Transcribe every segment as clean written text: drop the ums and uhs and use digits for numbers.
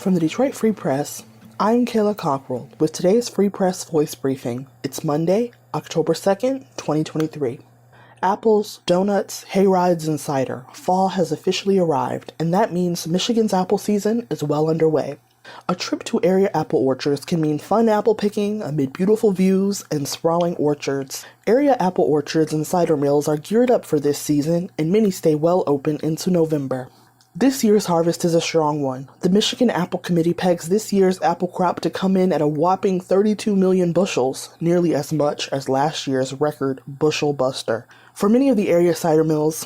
From the Detroit Free Press, I'm Kayla Cockrell with today's Free Press Voice Briefing. It's Monday, October 2nd, 2023. Apples, donuts, hayrides, and cider. Fall has officially arrived, and that means Michigan's apple season is well underway. A trip to area apple orchards can mean fun apple picking amid beautiful views and sprawling orchards. Area apple orchards and cider mills are geared up for this season, and many stay well open into November. This year's harvest is a strong one. The Michigan Apple Committee pegs this year's apple crop to come in at a whopping 32 million bushels, nearly as much as last year's record bushel buster. For many of the area cider mills,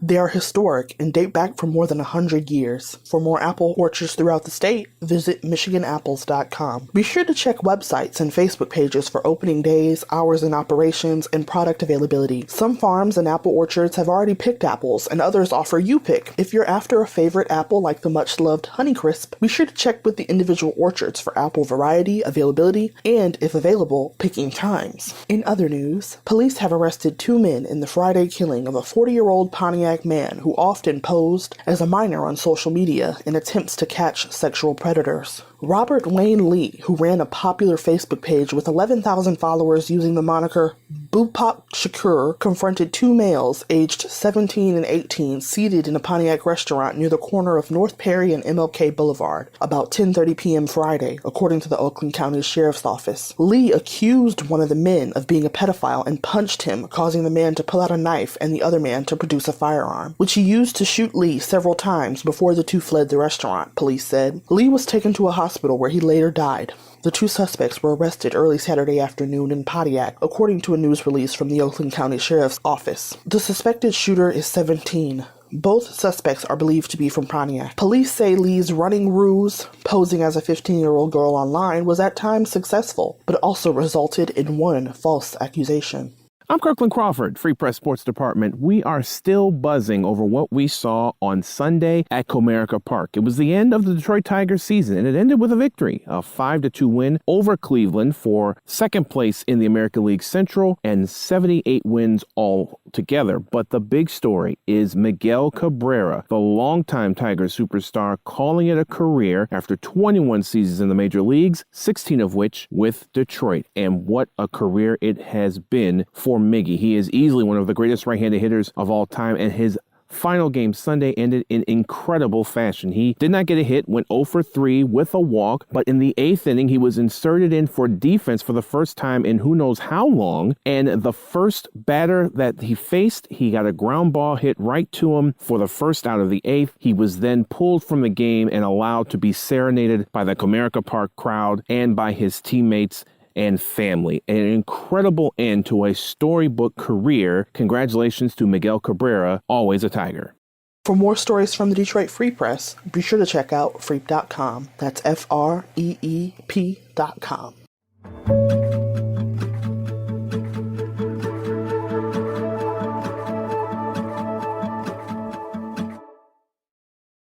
they are historic and date back for more than 100 years. For more apple orchards throughout the state, visit michiganapples.com. Be sure to check websites and Facebook pages for opening days, hours in operations, and product availability. Some farms and apple orchards have already picked apples, and others offer you pick. If you're after a favorite apple like the much-loved Honeycrisp, be sure to check with the individual orchards for apple variety, availability, and, if available, picking times. In other news, police have arrested 2 men in the Friday killing of a 40-year-old Pontiac man who often posed as a minor on social media in attempts to catch sexual predators. Robert Wayne Lee, who ran a popular Facebook page with 11,000 followers using the moniker Bupak Shakur, confronted 2 males aged 17 and 18 seated in a Pontiac restaurant near the corner of North Perry and MLK Boulevard about 10:30 p.m. Friday, according to the Oakland County Sheriff's Office. Lee accused one of the men of being a pedophile and punched him, causing the man to pull out a knife and the other man to produce a firearm, which he used to shoot Lee several times before the two fled the restaurant, police said. Lee was taken to a hospital where he later died. The 2 suspects were arrested early Saturday afternoon in Pontiac, according to a news release from the Oakland County Sheriff's Office. The suspected shooter is 17. Both suspects are believed to be from Pontiac. Police say Lee's running ruse, posing as a 15-year-old girl online, was at times successful, but also resulted in 1 false accusation. I'm Kirkland Crawford, Free Press Sports Department. We are still buzzing over what we saw on Sunday at Comerica Park. It was the end of the Detroit Tigers season, and it ended with a victory, a 5-2 win over Cleveland for second place in the American League Central and 78 wins altogether. But the big story is Miguel Cabrera, the longtime Tigers superstar, calling it a career after 21 seasons in the major leagues, 16 of which with Detroit. And what a career it has been for Miggy. He is easily one of the greatest right-handed hitters of all time, and his final game Sunday ended in incredible fashion. He did not get a hit, went 0 for 3 with a walk, but in the 8th inning, he was inserted in for defense for the first time in who knows how long, and the first batter that he faced, he got a ground ball hit right to him for the first out of the 8th. He was then pulled from the game and allowed to be serenaded by the Comerica Park crowd and by his teammates and family. An incredible end to a storybook career. Congratulations to Miguel Cabrera, always a Tiger. For more stories from the Detroit Free Press, be sure to check out freep.com. That's FREEP.com.